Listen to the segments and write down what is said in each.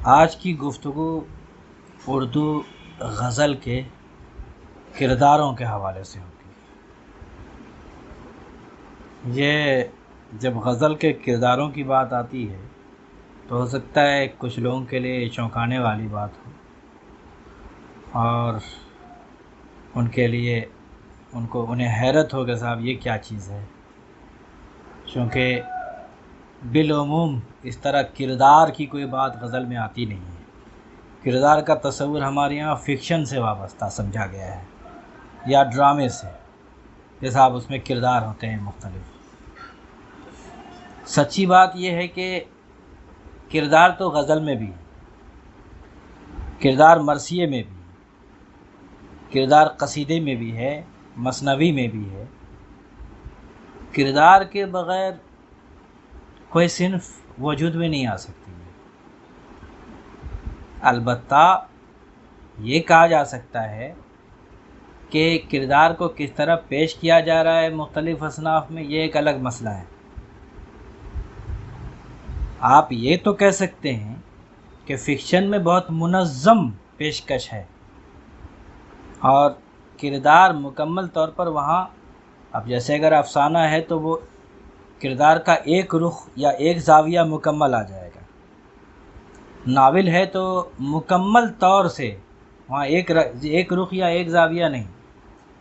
آج کی گفتگو اردو غزل کے کرداروں کے حوالے سے ہوگی۔ یہ جب غزل کے کرداروں کی بات آتی ہے تو ہو سکتا ہے کچھ لوگوں کے لیے چونکانے والی بات ہو، اور ان کے لیے انہیں حیرت ہو کہ صاحب یہ کیا چیز ہے، چونکہ بالعموم اس طرح کردار کی کوئی بات غزل میں آتی نہیں ہے۔ کردار کا تصور ہمارے یہاں فکشن سے وابستہ سمجھا گیا ہے یا ڈرامے سے، کہ صاحب اس میں کردار ہوتے ہیں مختلف۔ سچی بات یہ ہے کہ کردار تو غزل میں بھی ہے، کردار مرثیے میں بھی ہے، کردار قصیدے میں بھی ہے، مثنوی میں بھی ہے۔ کردار کے بغیر کوئی صنف وجود میں نہیں آ سکتی ہے۔ البتہ یہ کہا جا سکتا ہے کہ کردار کو کس طرح پیش کیا جا رہا ہے مختلف اصناف میں، یہ ایک الگ مسئلہ ہے۔ آپ یہ تو کہہ سکتے ہیں کہ فکشن میں بہت منظم پیشکش ہے، اور کردار مکمل طور پر وہاں، اب جیسے اگر افسانہ ہے تو وہ کردار کا ایک رخ یا ایک زاویہ مکمل آ جائے گا۔ ناول ہے تو مکمل طور سے وہاں ایک رخ یا ایک زاویہ نہیں،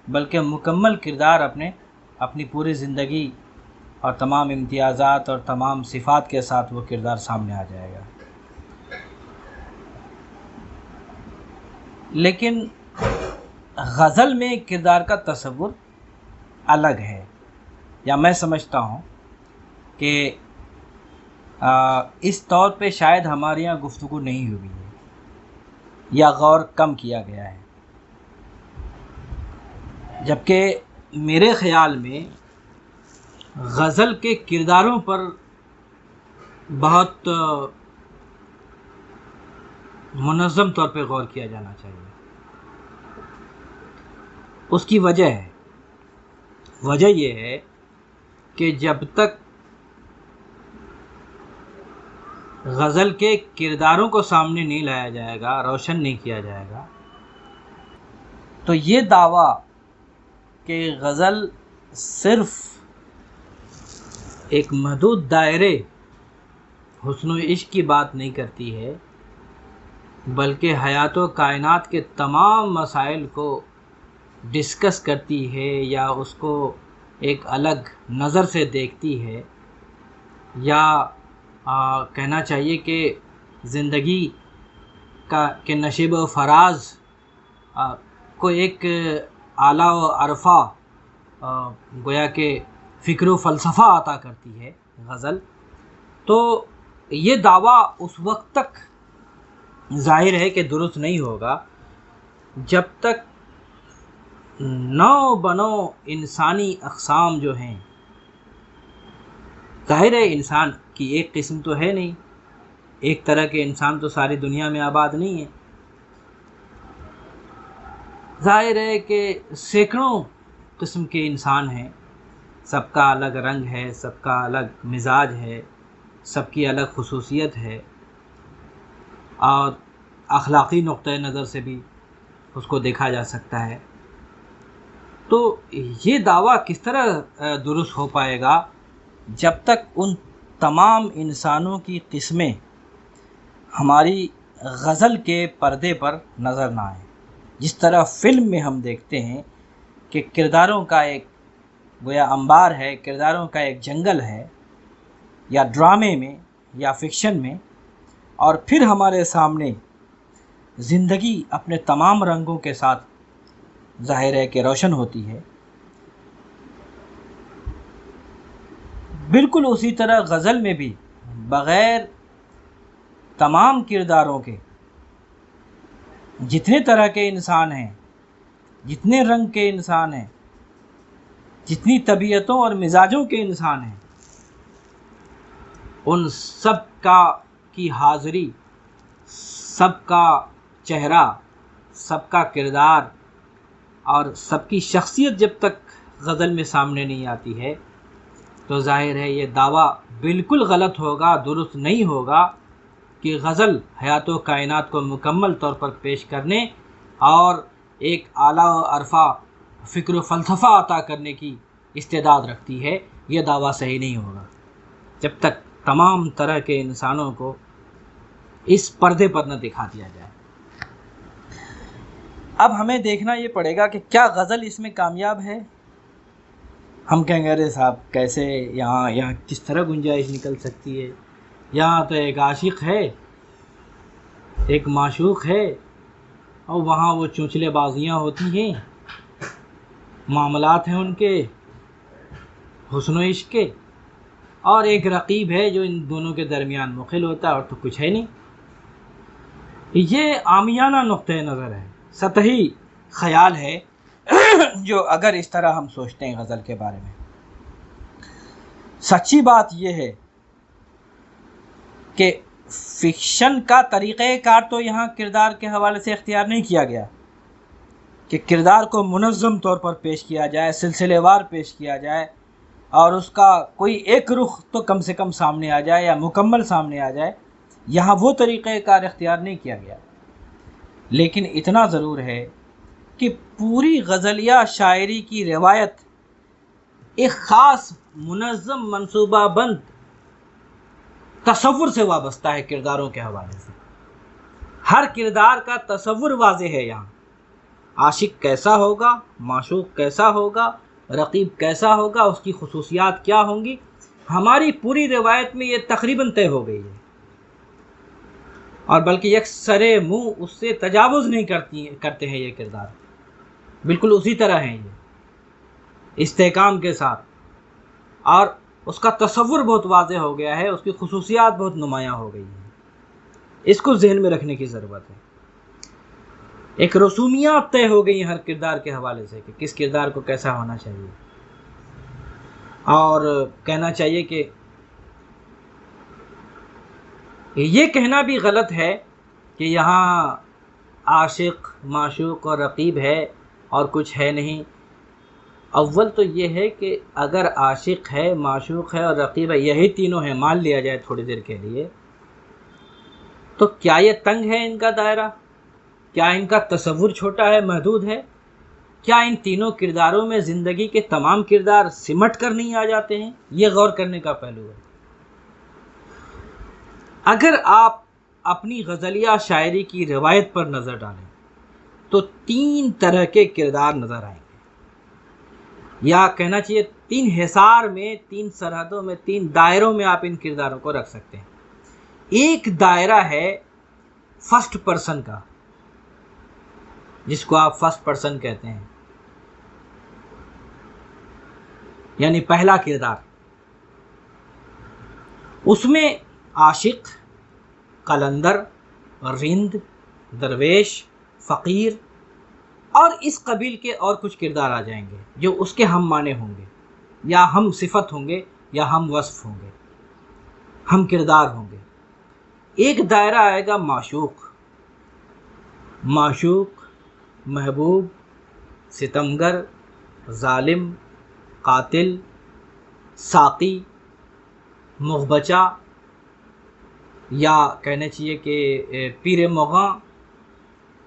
بلکہ مکمل کردار اپنی پوری زندگی اور تمام امتیازات اور تمام صفات کے ساتھ وہ کردار سامنے آ جائے گا۔ لیکن غزل میں کردار کا تصور الگ ہے، یا میں سمجھتا ہوں کہ اس طور پہ شاید ہمارے یہاں گفتگو نہیں ہوئی ہے یا غور کم کیا گیا ہے، جبکہ میرے خیال میں غزل کے کرداروں پر بہت منظم طور پہ غور کیا جانا چاہیے۔ اس کی وجہ یہ ہے کہ جب تک غزل کے کرداروں کو سامنے نہیں لایا جائے گا، روشن نہیں کیا جائے گا، تو یہ دعویٰ کہ غزل صرف ایک محدود دائرے حسن و عشق کی بات نہیں کرتی ہے، بلکہ حیات و کائنات کے تمام مسائل کو ڈسکس کرتی ہے، یا اس کو ایک الگ نظر سے دیکھتی ہے، یا کہنا چاہیے کہ زندگی کے نشیب و فراز کو ایک اعلیٰ و عرفہ گویا کہ فکر و فلسفہ عطا کرتی ہے غزل۔ تو یہ دعویٰ اس وقت تک ظاہر ہے کہ درست نہیں ہوگا جب تک نو بنو انسانی اقسام جو ہیں، ظاہر ہے انسان کی ایک قسم تو ہے نہیں، ایک طرح کے انسان تو ساری دنیا میں آباد نہیں ہے، ظاہر ہے کہ سینکڑوں قسم کے انسان ہیں، سب کا الگ رنگ ہے، سب کا الگ مزاج ہے، سب کی الگ خصوصیت ہے، اور اخلاقی نقطۂ نظر سے بھی اس کو دیکھا جا سکتا ہے۔ تو یہ دعویٰ کس طرح درست ہو پائے گا جب تک ان تمام انسانوں کی قسمیں ہماری غزل کے پردے پر نظر نہ آئیں۔ جس طرح فلم میں ہم دیکھتے ہیں کہ کرداروں کا ایک گویا انبار ہے، کرداروں کا ایک جنگل ہے، یا ڈرامے میں یا فکشن میں، اور پھر ہمارے سامنے زندگی اپنے تمام رنگوں کے ساتھ ظاہر ہے کہ روشن ہوتی ہے، بالکل اسی طرح غزل میں بھی بغیر تمام کرداروں کے جتنے طرح کے انسان ہیں، جتنے رنگ کے انسان ہیں، جتنی طبیعتوں اور مزاجوں کے انسان ہیں، ان سب کی حاضری، سب کا چہرہ، سب کا کردار اور سب کی شخصیت جب تک غزل میں سامنے نہیں آتی ہے تو ظاہر ہے یہ دعویٰ بالکل غلط ہوگا، درست نہیں ہوگا کہ غزل حیات و کائنات کو مکمل طور پر پیش کرنے اور ایک اعلیٰ و عرفہ فکر و فلسفہ عطا کرنے کی استعداد رکھتی ہے، یہ دعویٰ صحیح نہیں ہوگا جب تک تمام طرح کے انسانوں کو اس پردے پر نہ دکھا دیا جائے۔ اب ہمیں دیکھنا یہ پڑے گا کہ کیا غزل اس میں کامیاب ہے؟ ہم کہیں گے ارے صاحب کیسے، یہاں کس طرح گنجائش نکل سکتی ہے؟ یہاں تو ایک عاشق ہے، ایک معشوق ہے، اور وہاں وہ چونچلے بازیاں ہوتی ہیں، معاملات ہیں ان کے حسن و عشق کے، اور ایک رقیب ہے جو ان دونوں کے درمیان مخل ہوتا ہے، اور تو کچھ ہے نہیں۔ یہ عامیانہ نقطہ نظر ہے، سطحی خیال ہے جو اگر اس طرح ہم سوچتے ہیں غزل کے بارے میں۔ سچی بات یہ ہے کہ فکشن کا طریقہ کار تو یہاں کردار کے حوالے سے اختیار نہیں کیا گیا کہ کردار کو منظم طور پر پیش کیا جائے، سلسلے وار پیش کیا جائے، اور اس کا کوئی ایک رخ تو کم سے کم سامنے آ جائے یا مکمل سامنے آ جائے۔ یہاں وہ طریقہ کار اختیار نہیں کیا گیا، لیکن اتنا ضرور ہے کہ پوری غزلیہ شاعری کی روایت ایک خاص منظم منصوبہ بند تصور سے وابستہ ہے کرداروں کے حوالے سے۔ ہر کردار کا تصور واضح ہے یہاں، عاشق کیسا ہوگا، معشوق کیسا ہوگا، رقیب کیسا ہوگا، اس کی خصوصیات کیا ہوں گی، ہماری پوری روایت میں یہ تقریباً طے ہو گئی ہے، اور بلکہ یک سرے منہ اس سے تجاوز نہیں کرتے ہیں یہ کردار، بالکل اسی طرح ہیں یہ استحکام کے ساتھ، اور اس کا تصور بہت واضح ہو گیا ہے، اس کی خصوصیات بہت نمایاں ہو گئی ہیں۔ اس کو ذہن میں رکھنے کی ضرورت ہے۔ ایک رسومیات طے ہو گئی ہر کردار کے حوالے سے کہ کس کردار کو کیسا ہونا چاہیے، اور کہنا چاہیے کہ یہ کہنا بھی غلط ہے کہ یہاں عاشق، معشوق اور رقیب ہے اور کچھ ہے نہیں۔ اول تو یہ ہے کہ اگر عاشق ہے، معشوق ہے اور رقیب ہے، یہی تینوں ہیں، مان لیا جائے تھوڑی دیر کے لیے، تو کیا یہ تنگ ہے ان کا دائرہ؟ کیا ان کا تصور چھوٹا ہے، محدود ہے؟ کیا ان تینوں کرداروں میں زندگی کے تمام کردار سمٹ کر نہیں آ جاتے ہیں؟ یہ غور کرنے کا پہلو ہے۔ اگر آپ اپنی غزلیہ شاعری کی روایت پر نظر ڈالیں تو 3 طرح کے کردار نظر آئیں گے، یا کہنا چاہیے 3 حصار میں، 3 سرحدوں میں، 3 دائروں میں آپ ان کرداروں کو رکھ سکتے ہیں۔ ایک دائرہ ہے فرسٹ پرسن کا، جس کو آپ فرسٹ پرسن کہتے ہیں، یعنی پہلا کردار۔ اس میں عاشق، قلندر، رند، درویش، فقیر اور اس قبیل کے اور کچھ کردار آ جائیں گے جو اس کے ہم معنی ہوں گے، یا ہم صفت ہوں گے، یا ہم وصف ہوں گے، ہم کردار ہوں گے۔ ایک دائرہ آئے گا معشوق، محبوب، ستمگر، ظالم، قاتل، ساقی، مغبچہ، یا کہنا چاہیے کہ پیر مغاں،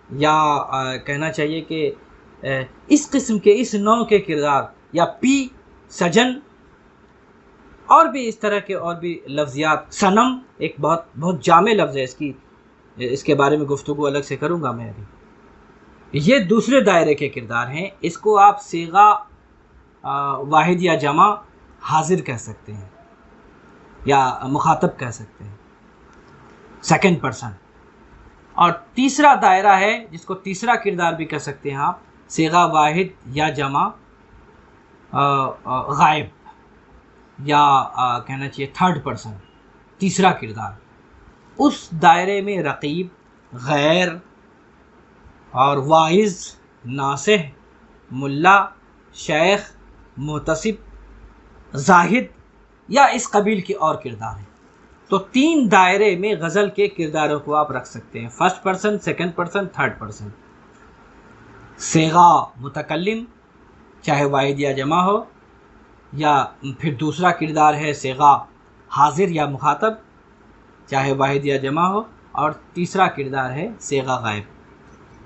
یا کہنا چاہیے کہ اس قسم کے، اس نوع کے کردار، یا سجن، اور بھی اس طرح کے اور بھی لفظیات۔ صنم ایک بہت جامع لفظ ہے، اس کے بارے میں گفتگو الگ سے کروں گا میں ابھی۔ یہ دوسرے دائرے کے کردار ہیں، اس کو آپ صیغہ واحد یا جمع حاضر کہہ سکتے ہیں، یا مخاطب کہہ سکتے ہیں، سیکنڈ پرسن۔ اور تیسرا دائرہ ہے جس کو تیسرا کردار بھی کہہ سکتے ہیں آپ، صیغہ واحد یا جمع غائب، یا کہنا چاہیے تھرڈ پرسن، تیسرا کردار۔ اس دائرے میں رقیب، غیر اور واعظ، ناصح، ملا، شیخ، محتسب، زاہد یا اس قبیل کے اور کردار ہیں۔ تو 3 دائرے میں غزل کے کرداروں کو آپ رکھ سکتے ہیں، first person, second person, third person. صیغہ متکلم، چاہے واحد یا جمع ہو، یا پھر دوسرا کردار ہے صیغہ حاضر یا مخاطب، چاہے واحد یا جمع ہو، اور تیسرا کردار ہے صیغہ غائب۔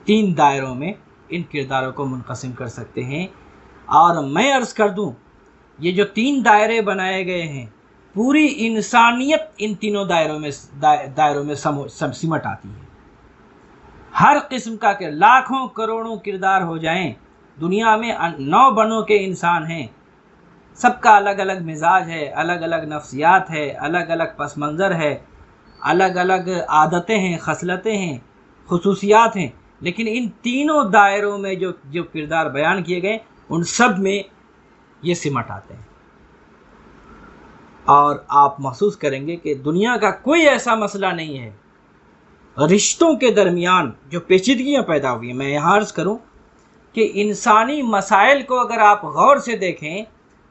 3 دائروں میں ان کرداروں کو منقسم کر سکتے ہیں۔ اور میں عرض کر دوں، یہ جو 3 دائرے بنائے گئے ہیں، پوری انسانیت ان تینوں دائروں میں سمٹ آتی ہے۔ ہر قسم کا لاکھوں کروڑوں کردار ہو جائیں، دنیا میں 9 بنوں کے انسان ہیں، سب کا الگ الگ مزاج ہے، الگ الگ نفسیات ہے، الگ الگ پس منظر ہے، الگ الگ عادتیں ہیں، خصلتیں ہیں، خصوصیات ہیں، لیکن ان تینوں دائروں میں جو کردار بیان کیے گئے ان سب میں یہ سمٹ آتے ہیں۔ اور آپ محسوس کریں گے کہ دنیا کا کوئی ایسا مسئلہ نہیں ہے، رشتوں کے درمیان جو پیچیدگیاں پیدا ہوئی ہیں، میں یہاں عرض کروں کہ انسانی مسائل کو اگر آپ غور سے دیکھیں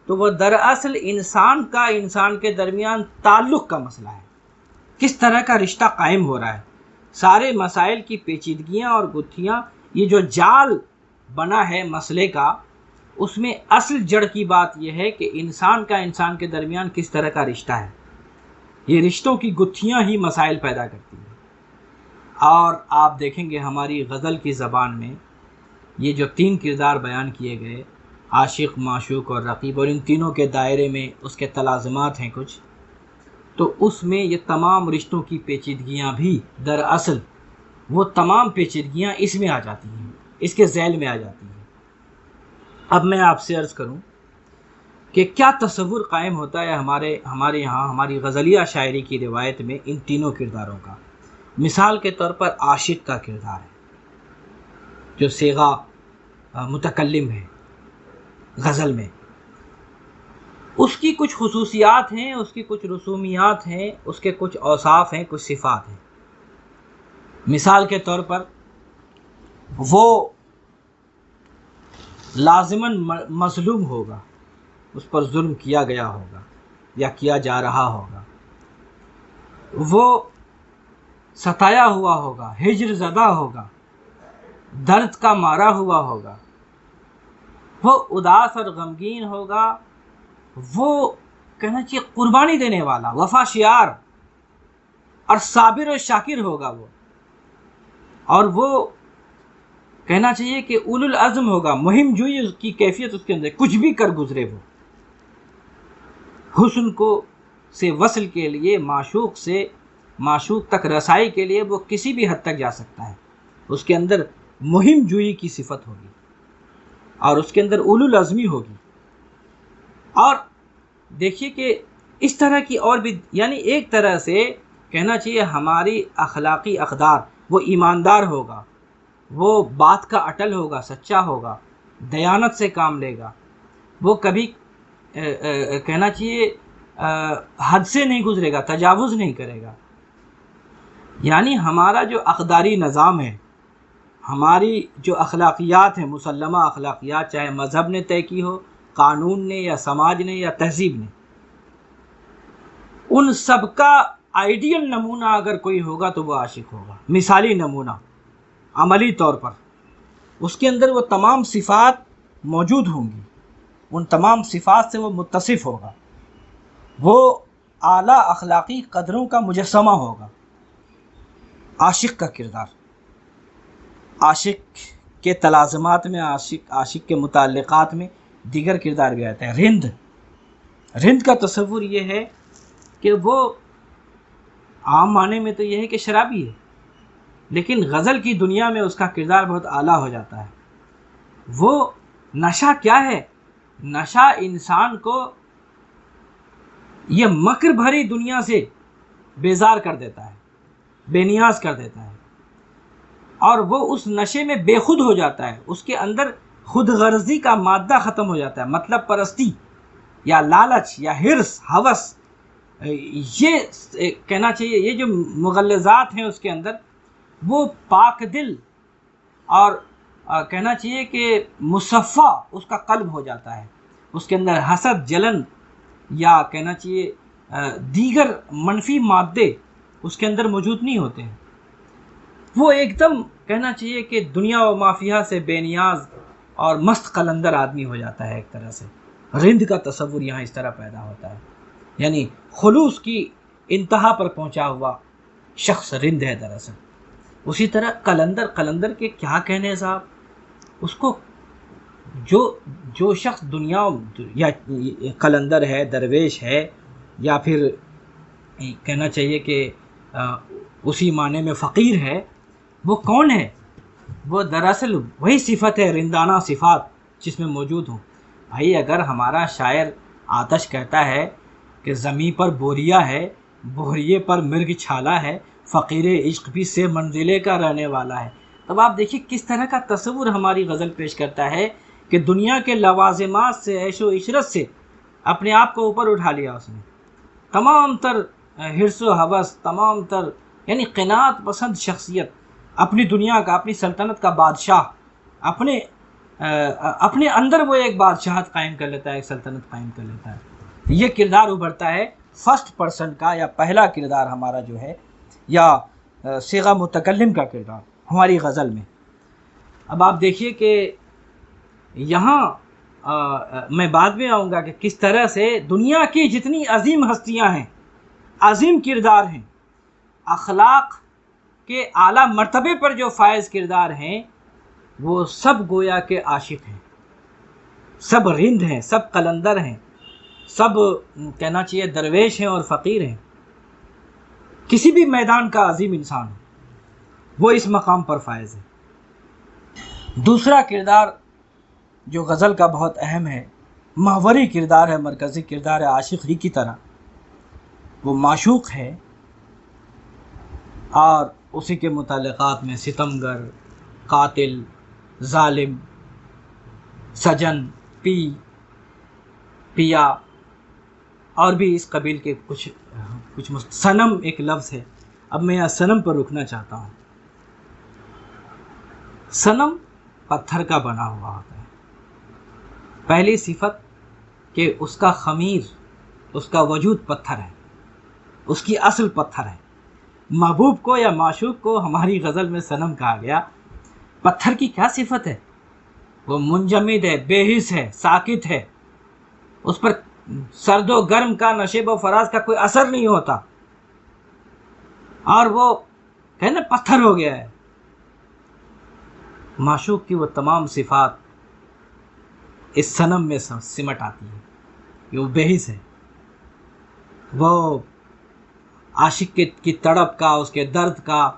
تو وہ دراصل انسان کے درمیان تعلق کا مسئلہ ہے، کس طرح کا رشتہ قائم ہو رہا ہے۔ سارے مسائل کی پیچیدگیاں اور گتھیاں، یہ جو جال بنا ہے مسئلے کا، اس میں اصل جڑ کی بات یہ ہے کہ انسان کے درمیان کس طرح کا رشتہ ہے۔ یہ رشتوں کی گتھیاں ہی مسائل پیدا کرتی ہیں۔ اور آپ دیکھیں گے ہماری غزل کی زبان میں یہ جو 3 کردار بیان کیے گئے، عاشق، معشوق اور رقیب، اور ان تینوں کے دائرے میں اس کے تلازمات ہیں کچھ، تو اس میں یہ تمام رشتوں کی پیچیدگیاں بھی دراصل وہ تمام پیچیدگیاں اس میں آ جاتی ہیں، اس کے ذیل میں آ جاتی ہیں۔ اب میں آپ سے عرض کروں کہ کیا تصور قائم ہوتا ہے ہمارے یہاں ہماری غزلیہ شاعری کی روایت میں ان تینوں کرداروں کا۔ مثال کے طور پر عاشق کا کردار ہے جو صیغہ متکلم ہے غزل میں، اس کی کچھ خصوصیات ہیں، اس کی کچھ رسومیات ہیں، اس کے کچھ اوصاف ہیں، کچھ صفات ہیں۔ مثال کے طور پر وہ لازماً مظلوم ہوگا، اس پر ظلم کیا گیا ہوگا یا کیا جا رہا ہوگا، وہ ستایا ہوا ہوگا، ہجر زدہ ہوگا، درد کا مارا ہوا ہوگا، وہ اداس اور غمگین ہوگا، وہ کہنا چاہیے قربانی دینے والا، وفا شیار اور صابر و شاکر ہوگا وہ، اور وہ کہنا چاہیے کہ اولو العزم ہوگا، مہم جوئی کی کیفیت اس کے اندر، کچھ بھی کر گزرے وہ حسن سے وصل کے لیے، معشوق تک رسائی کے لیے وہ کسی بھی حد تک جا سکتا ہے۔ اس کے اندر مہم جوئی کی صفت ہوگی اور اس کے اندر اولو العزمی ہوگی۔ اور دیکھیے کہ اس طرح کی اور بھی، یعنی ایک طرح سے کہنا چاہیے ہماری اخلاقی اقدار، وہ ایماندار ہوگا، وہ بات کا اٹل ہوگا، سچا ہوگا، دیانت سے کام لے گا، وہ کبھی کہنا چاہیے حد سے نہیں گزرے گا، تجاوز نہیں کرے گا۔ یعنی ہمارا جو اقداری نظام ہے، ہماری جو اخلاقیات ہیں، مسلمہ اخلاقیات، چاہے مذہب نے طے کی ہو، قانون نے یا سماج نے یا تہذیب نے، ان سب کا آئیڈیل نمونہ اگر کوئی ہوگا تو وہ عاشق ہوگا، مثالی نمونہ، عملی طور پر اس کے اندر وہ تمام صفات موجود ہوں گی، ان تمام صفات سے وہ متصف ہوگا، وہ اعلیٰ اخلاقی قدروں کا مجسمہ ہوگا۔ عاشق کا کردار، عاشق کے تلازمات میں، عاشق کے متعلقات میں دیگر کردار بھی آتا ہے۔ رند کا تصور یہ ہے کہ وہ عام معنی میں تو یہ ہے کہ شرابی ہے، لیکن غزل کی دنیا میں اس کا کردار بہت اعلیٰ ہو جاتا ہے۔ وہ نشہ کیا ہے؟ نشہ انسان کو یہ مکر بھری دنیا سے بیزار کر دیتا ہے، بے نیاز کر دیتا ہے، اور وہ اس نشے میں بے خود ہو جاتا ہے، اس کے اندر خود غرضی کا مادہ ختم ہو جاتا ہے، مطلب پرستی یا لالچ یا حرص، ہوس، یہ کہنا چاہیے یہ جو مغلظات ہیں اس کے اندر، وہ پاک دل اور کہنا چاہیے کہ مصفہ اس کا قلب ہو جاتا ہے، اس کے اندر حسد، جلن یا کہنا چاہیے دیگر منفی مادے اس کے اندر موجود نہیں ہوتے ہیں۔ وہ ایک دم کہنا چاہیے کہ دنیا و مافیہ سے بے نیاز اور مست قلندر آدمی ہو جاتا ہے۔ ایک طرح سے رند کا تصور یہاں اس طرح پیدا ہوتا ہے، یعنی خلوص کی انتہا پر پہنچا ہوا شخص رند ہے دراصل۔ اسی طرح قلندر کے کیا کہنے ہیں صاحب، اس کو جو شخص دنیا یا قلندر ہے، درویش ہے، یا پھر کہنا چاہیے کہ اسی معنی میں فقیر ہے، وہ کون ہے؟ وہ دراصل وہی صفت ہے، رندانہ صفات جس میں موجود ہوں۔ بھائی اگر ہمارا شاعر آتش کہتا ہے کہ زمیں پر بوریا ہے، بوریے پر مرگ چھالا ہے، فقیر عشق بھی سے منزلے کا رہنے والا ہے، تب آپ دیکھیے کس طرح کا تصور ہماری غزل پیش کرتا ہے کہ دنیا کے لوازمات سے، عیش و عشرت سے اپنے آپ کو اوپر اٹھا لیا اس نے، تمام تر حرص و ہوس، تمام تر یعنی قناعت پسند شخصیت، اپنی دنیا کا، اپنی سلطنت کا بادشاہ، اپنے اندر وہ ایک بادشاہت قائم کر لیتا ہے، ایک سلطنت قائم کر لیتا ہے۔ یہ کردار ابھرتا ہے فرسٹ پرسن کا، یا پہلا کردار ہمارا جو ہے، یا صیغہ متکلم کا کردار ہماری غزل میں۔ اب آپ دیکھیے کہ یہاں میں بعد میں آؤں گا کہ کس طرح سے دنیا کی جتنی عظیم ہستیاں ہیں، عظیم کردار ہیں، اخلاق کے اعلیٰ مرتبے پر جو فائز کردار ہیں، وہ سب گویا کے عاشق ہیں، سب رند ہیں، سب قلندر ہیں، سب کہنا چاہیے درویش ہیں اور فقیر ہیں۔ کسی بھی میدان کا عظیم انسان وہ اس مقام پر فائز ہے۔ دوسرا کردار جو غزل کا بہت اہم ہے، محوری کردار ہے، مرکزی کردار ہے، عاشق ہی کی طرح وہ معشوق ہے، اور اسی کے متعلقات میں ستمگر، قاتل، ظالم، سجن، پیا اور بھی اس قبیل کے کچھ صنم ایک لفظ ہے۔ اب میں یہاں صنم پر رکنا چاہتا ہوں۔ صنم پتھر کا بنا ہوا ہوتا ہے۔ پہلی صفت کہ اس کا خمیر، اس کا وجود پتھر ہے، اس کی اصل پتھر ہے۔ محبوب کو یا معشوق کو ہماری غزل میں صنم کہا گیا۔ پتھر کی کیا صفت ہے؟ وہ منجمد ہے، بے حس ہے، ساکت ہے، اس پر سرد و گرم کا، نشیب و فراز کا کوئی اثر نہیں ہوتا، اور وہ کہنا پتھر ہو گیا ہے۔ معشوق کی وہ تمام صفات اس صنم میں سمٹ آتی ہیں کہ وہ بے حس ہے، وہ عاشق کی تڑپ کا، اس کے درد کا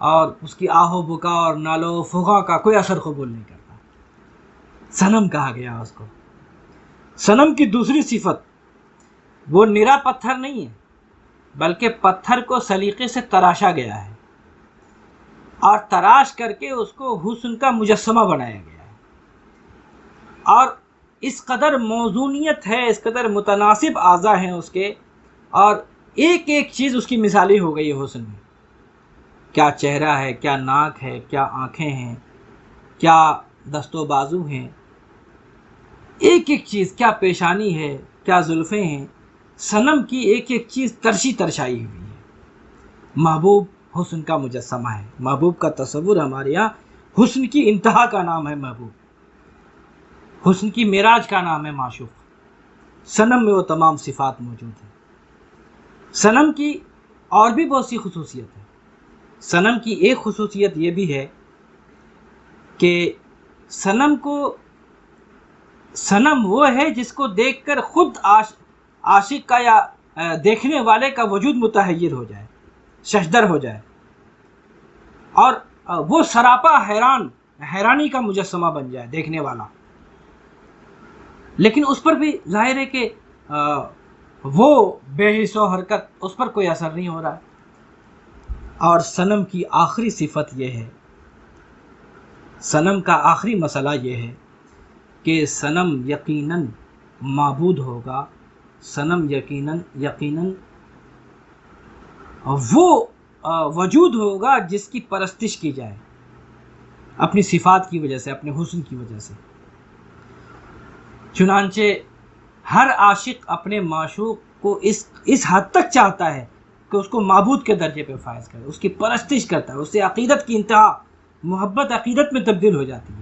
اور اس کی آہ و بکا اور نالو و فغاں کا کوئی اثر قبول نہیں کرتا۔ صنم کہا گیا اس کو۔ صنم کی دوسری صفت، وہ نرا پتھر نہیں ہے، بلکہ پتھر کو سلیقے سے تراشا گیا ہے، اور تراش کر کے اس کو حسن کا مجسمہ بنایا گیا ہے، اور اس قدر موزونیت ہے، اس قدر متناسب اعضاء ہیں اس کے، اور ایک ایک چیز اس کی مثالی ہو گئی ہے حسن میں۔ کیا چہرہ ہے، کیا ناک ہے، کیا آنکھیں ہیں، کیا دست و بازو ہیں، ایک ایک چیز، کیا پیشانی ہے، کیا زلفیں ہیں، صنم کی ایک ایک چیز ترشائی ہوئی ہے۔ محبوب حسن کا مجسمہ ہے۔ محبوب کا تصور ہمارے یہاں حسن کی انتہا کا نام ہے محبوب، حسن کی معراج کا نام ہے معشوق۔ صنم میں وہ تمام صفات موجود ہیں۔ صنم کی اور بھی بہت سی خصوصیت ہے۔ صنم کی ایک خصوصیت یہ بھی ہے کہ صنم وہ ہے جس کو دیکھ کر خود عاشق کا یا دیکھنے والے کا وجود متحیر ہو جائے، ششدر ہو جائے، اور وہ سراپا حیرانی کا مجسمہ بن جائے دیکھنے والا، لیکن اس پر بھی ظاہر ہے کہ وہ بے حس و حرکت، اس پر کوئی اثر نہیں ہو رہا ہے۔ اور صنم کی آخری صفت یہ ہے، صنم کا آخری مسئلہ یہ ہے کہ صنم یقیناً معبود ہوگا، صنم یقیناً وہ وجود ہوگا جس کی پرستش کی جائے اپنی صفات کی وجہ سے، اپنے حسن کی وجہ سے۔ چنانچہ ہر عاشق اپنے معشوق کو اس حد تک چاہتا ہے کہ اس کو معبود کے درجے پہ فائز کرے، اس کی پرستش کرتا ہے، اس سے عقیدت کی انتہا، محبت عقیدت میں تبدیل ہو جاتی ہے۔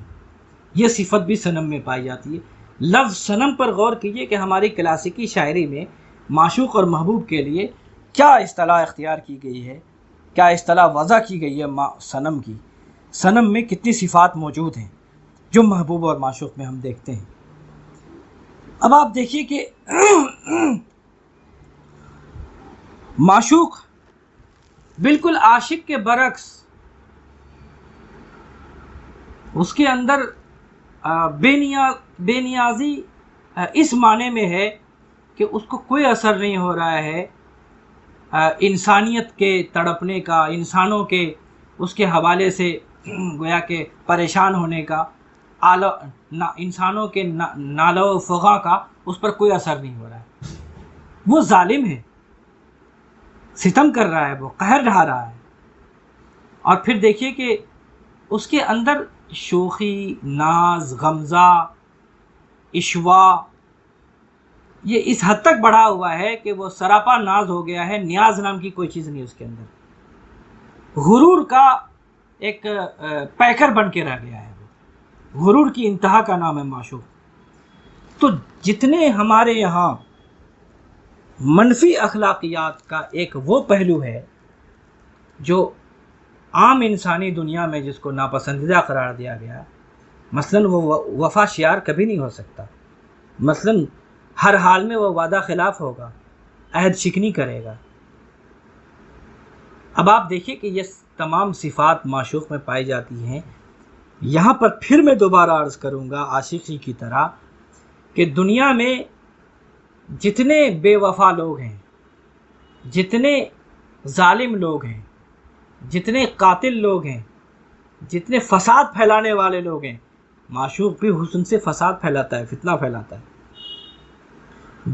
یہ صفت بھی صنم میں پائی جاتی ہے۔ لفظ صنم پر غور کیجئے کہ ہماری کلاسیکی شاعری میں معشوق اور محبوب کے لیے کیا اصطلاح اختیار کی گئی ہے، کیا اصطلاح وضع کی گئی ہے صنم کی. صنم میں کتنی صفات موجود ہیں جو محبوب اور معشوق میں ہم دیکھتے ہیں. اب آپ دیکھیے کہ معشوق بالکل عاشق کے برعکس اس کے اندر بے نیازی اس معنی میں ہے کہ اس کو کوئی اثر نہیں ہو رہا ہے انسانیت کے تڑپنے کا، انسانوں کے اس کے حوالے سے گویا کہ پریشان ہونے کا، انسانوں کے نالہ و فغاں کا اس پر کوئی اثر نہیں ہو رہا ہے. وہ ظالم ہے، ستم کر رہا ہے، وہ قہر ڈھا رہا ہے. اور پھر دیکھیے کہ اس کے اندر شوخی، ناز، غمزہ، اشوا یہ اس حد تک بڑھا ہوا ہے کہ وہ سراپا ناز ہو گیا ہے. نیاز نام کی کوئی چیز نہیں اس کے اندر. غرور کا ایک پیکر بن کے رہ گیا ہے. غرور کی انتہا کا نام ہے معشوق. تو جتنے ہمارے یہاں منفی اخلاقیات کا ایک وہ پہلو ہے جو عام انسانی دنیا میں جس کو ناپسندیدہ قرار دیا گیا، مثلاً وہ وفا شیار کبھی نہیں ہو سکتا، مثلاً ہر حال میں وہ وعدہ خلاف ہوگا، عہد شکنی کرے گا. اب آپ دیکھیے کہ یہ تمام صفات معشوق میں پائی جاتی ہیں. یہاں پر پھر میں دوبارہ عرض کروں گا عاشقی کی طرح کہ دنیا میں جتنے بے وفا لوگ ہیں، جتنے ظالم لوگ ہیں، جتنے قاتل لوگ ہیں، جتنے فساد پھیلانے والے لوگ ہیں، معشوق بھی حسن سے فساد پھیلاتا ہے، فتنہ پھیلاتا ہے.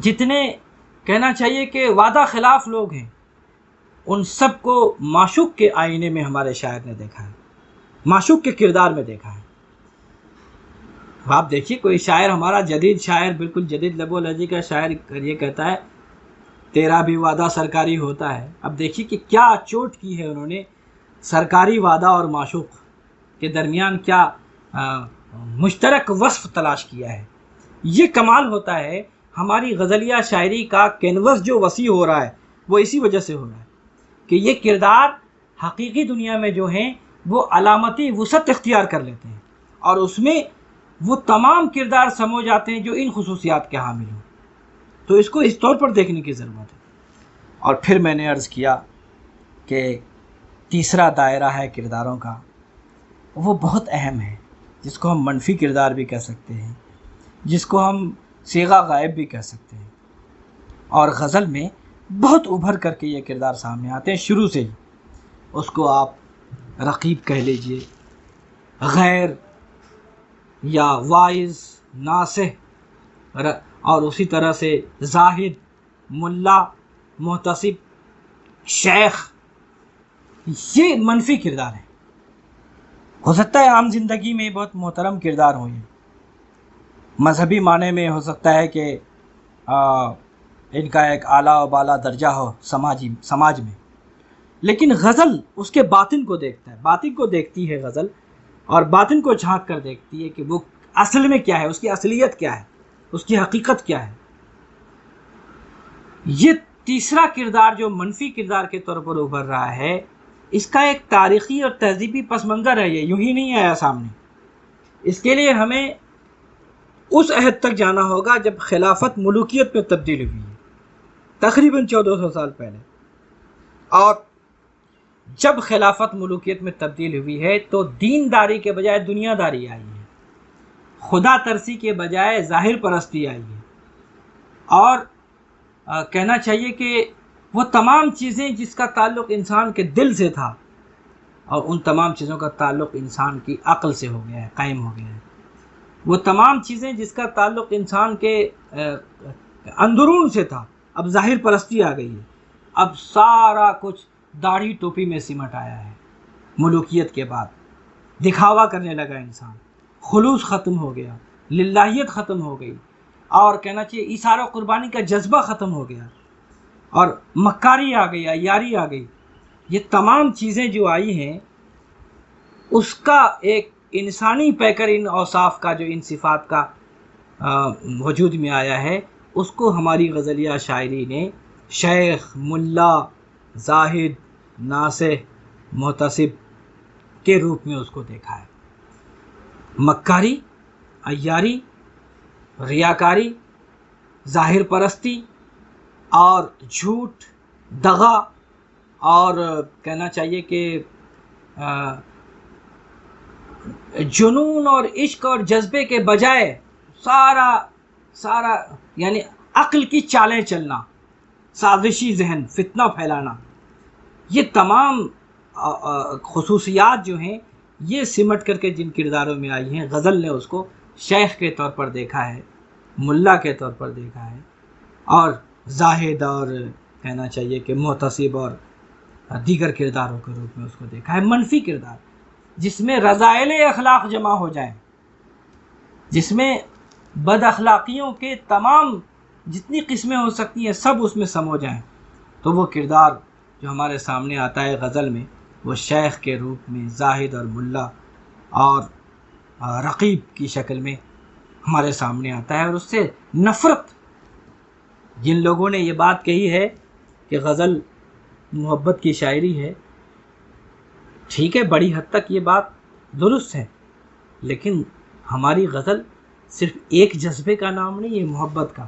جتنے کہنا چاہیے کہ وعدہ خلاف لوگ ہیں، ان سب کو معشوق کے آئینے میں ہمارے شاعر نے دیکھا ہے، معشوق کے کردار میں دیکھا ہے. آپ دیکھیے کوئی شاعر ہمارا جدید شاعر، بالکل جدید لب و لہجے کا شاعر یہ کہتا ہے تیرا بھی وعدہ سرکاری ہوتا ہے. اب دیکھیے کہ کیا چوٹ کی ہے انہوں نے سرکاری وعدہ اور معشوق کے درمیان کیا مشترک وصف تلاش کیا ہے. یہ کمال ہوتا ہے ہماری غزلیہ شاعری کا کینوس جو وسیع ہو رہا ہے وہ اسی وجہ سے ہو رہا ہے کہ یہ کردار حقیقی دنیا میں جو ہیں وہ علامتی وسعت اختیار کر لیتے ہیں اور اس میں وہ تمام کردار سمو جاتے ہیں جو ان خصوصیات کے حامل ہوں. تو اس کو اس طور پر دیکھنے کی ضرورت ہے. اور پھر میں نے عرض کیا کہ تیسرا دائرہ ہے کرداروں کا، وہ بہت اہم ہے، جس کو ہم منفی کردار بھی کہہ سکتے ہیں، جس کو ہم صیغہ غائب بھی کہہ سکتے ہیں. اور غزل میں بہت ابھر کر کے یہ کردار سامنے آتے ہیں شروع سے ہی. اس کو آپ رقیب کہہ لیجئے، غیر یا واعظ، ناصح، اور اسی طرح سے زاہد، ملا، محتسب، شیخ، یہ منفی کردار ہیں. ہو سکتا ہے عام زندگی میں بہت محترم کردار ہوں، یہ مذہبی معنی میں ہو سکتا ہے کہ ان کا ایک اعلیٰ و بالا درجہ ہو سماج میں، لیکن غزل اس کے باطن کو دیکھتا ہے، باطن کو دیکھتی ہے غزل، اور باطن کو جھانک کر دیکھتی ہے کہ وہ اصل میں کیا ہے، اس کی اصلیت کیا ہے، اس کی حقیقت کیا ہے. یہ تیسرا کردار جو منفی کردار کے طور پر ابھر رہا ہے، اس کا ایک تاریخی اور تہذیبی پس منظر ہے. یہ یوں ہی نہیں آیا سامنے. اس کے لیے ہمیں اس عہد تک جانا ہوگا جب خلافت ملوکیت میں تبدیل ہوئی ہے، تقریباً 1400 سال پہلے. اور جب خلافت ملوکیت میں تبدیل ہوئی ہے تو دینداری کے بجائے دنیا داری آئی ہے، خدا ترسی کے بجائے ظاہر پرستی آئی ہے. اور کہنا چاہیے کہ وہ تمام چیزیں جس کا تعلق انسان کے دل سے تھا، اور ان تمام چیزوں کا تعلق انسان کی عقل سے ہو گیا ہے، قائم ہو گیا ہے. وہ تمام چیزیں جس کا تعلق انسان کے اندرون سے تھا، اب ظاہر پرستی آ گئی ہے. اب سارا کچھ داڑھی ٹوپی میں سمٹ آیا ہے. ملوکیت کے بعد دکھاوا کرنے لگا انسان، خلوص ختم ہو گیا، للہیت ختم ہو گئی، اور کہنا چاہیے ایثار و قربانی کا جذبہ ختم ہو گیا، اور مکاری آ گئی، عیاری آ گئی. یہ تمام چیزیں جو آئی ہیں اس کا ایک انسانی پیکر ان اوصاف کا، جو ان صفات کا وجود میں آیا ہے، اس کو ہماری غزلیہ شاعری نے شیخ، ملا، زاہد، ناصح، محتسب کے روپ میں اس کو دیکھا ہے۔ مکاری، عیاری، ریاکاری، ظاہر پرستی اور جھوٹ، دغا، اور کہنا چاہیے کہ جنون اور عشق اور جذبے کے بجائے سارا یعنی عقل کی چالیں چلنا، سازشی ذہن، فتنہ پھیلانا، یہ تمام خصوصیات جو ہیں یہ سمٹ کر کے جن کرداروں میں آئی ہیں، غزل نے اس کو شیخ کے طور پر دیکھا ہے، ملا کے طور پر دیکھا ہے، اور زاہد اور کہنا چاہیے کہ محتسب اور دیگر کرداروں کے روپ میں اس کو دیکھا ہے۔ منفی کردار جس میں رذائل اخلاق جمع ہو جائیں، جس میں بد اخلاقیوں کے تمام جتنی قسمیں ہو سکتی ہیں سب اس میں سمو جائیں، تو وہ کردار جو ہمارے سامنے آتا ہے غزل میں، وہ شیخ کے روپ میں زاہد اور ملا اور رقیب کی شکل میں ہمارے سامنے آتا ہے۔ اور اس سے نفرت، جن لوگوں نے یہ بات کہی ہے کہ غزل محبت کی شاعری ہے، ٹھیک ہے، بڑی حد تک یہ بات درست ہے، لیکن ہماری غزل صرف ایک جذبے کا نام نہیں ہے، محبت کا۔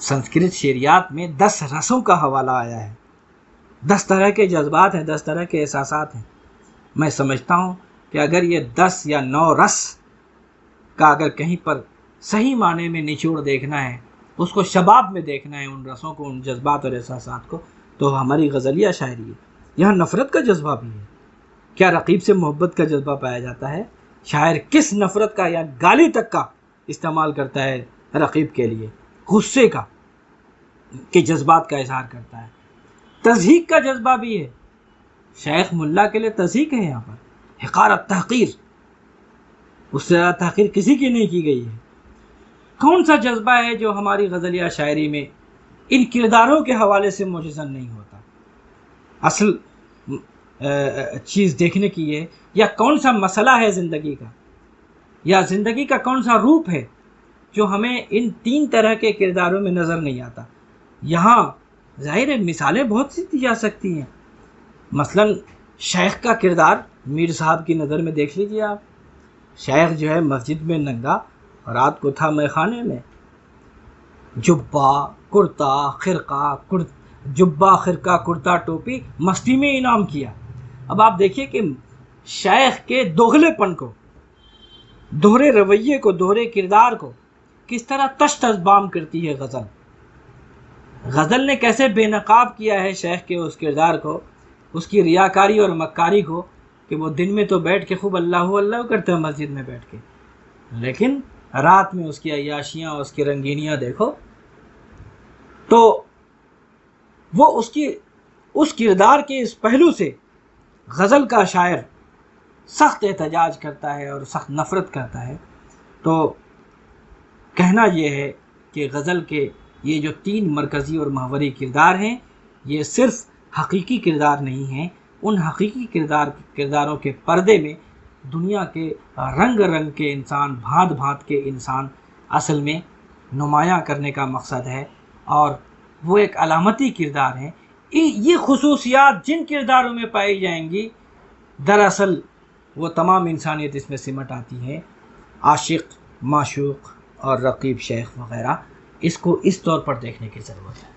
سنسکرت شعریات میں 10 رسوں کا حوالہ آیا ہے، 10 طرح کے جذبات ہیں، 10 طرح کے احساسات ہیں۔ میں سمجھتا ہوں کہ اگر یہ 10 یا 9 رس کا اگر کہیں پر صحیح معنی میں نچوڑ دیکھنا ہے، اس کو شباب میں دیکھنا ہے، ان رسوں کو، ان جذبات اور احساسات کو، تو ہماری غزلیہ شاعری ہے۔ یہاں نفرت کا جذبہ بھی ہے، کیا رقیب سے محبت کا جذبہ پایا جاتا ہے؟ شاعر کس نفرت کا یا گالی تک کا استعمال کرتا ہے رقیب کے لیے، غصے کا، کہ جذبات کا اظہار کرتا ہے۔ تضحیک کا جذبہ بھی ہے، شیخ ملا کے لیے تضحیک ہے، یہاں پر حقارت، تحقیر، اس سے زیادہ تحقیر کسی کی نہیں کی گئی ہے۔ کون سا جذبہ ہے جو ہماری غزلیہ شاعری میں ان کرداروں کے حوالے سے مجزن نہیں ہوتا؟ اصل چیز دیکھنے کی ہے، یا کون سا مسئلہ ہے زندگی کا، یا زندگی کا کون سا روپ ہے جو ہمیں ان 3 طرح کے کرداروں میں نظر نہیں آتا۔ یہاں ظاہر ہے مثالیں بہت سی دی جا سکتی ہیں، مثلا شیخ کا کردار میر صاحب کی نظر میں دیکھ لیجئے آپ۔ شیخ جو ہے مسجد میں ننگا، رات کو تھا میں خانے میں، جبہ، کرتا، خرقہ، جبہ، خرقہ، کرتا، ٹوپی، مستی میں انعام کیا۔ اب آپ دیکھیے کہ شیخ کے دوغلے پن کو، دوہرے رویے کو، دوہرے کردار کو کس طرح تشت بام کرتی ہے غزل۔ غزل نے کیسے بے نقاب کیا ہے شیخ کے اس کردار کو، اس کی ریاکاری اور مکاری کو، کہ وہ دن میں تو بیٹھ کے خوب اللہ اللہ کرتے ہیں مسجد میں بیٹھ کے، لیکن رات میں اس کی عیاشیاں، اس کی رنگینیاں دیکھو۔ تو وہ اس کردار کے اس پہلو سے غزل کا شاعر سخت احتجاج کرتا ہے اور سخت نفرت کرتا ہے۔ تو کہنا یہ ہے کہ غزل کے یہ جو 3 مرکزی اور محوری کردار ہیں، یہ صرف حقیقی کردار نہیں ہیں، ان حقیقی کرداروں کے پردے میں دنیا کے رنگ رنگ کے انسان، بھانت بھانت کے انسان اصل میں نمایاں کرنے کا مقصد ہے، اور وہ ایک علامتی کردار ہیں۔ یہ خصوصیات جن کرداروں میں پائی جائیں گی، دراصل وہ تمام انسانیت اس میں سمٹ آتی ہے، عاشق، معشوق اور رقیب، شیخ وغیرہ۔ اس کو اس طور پر دیکھنے کی ضرورت ہے۔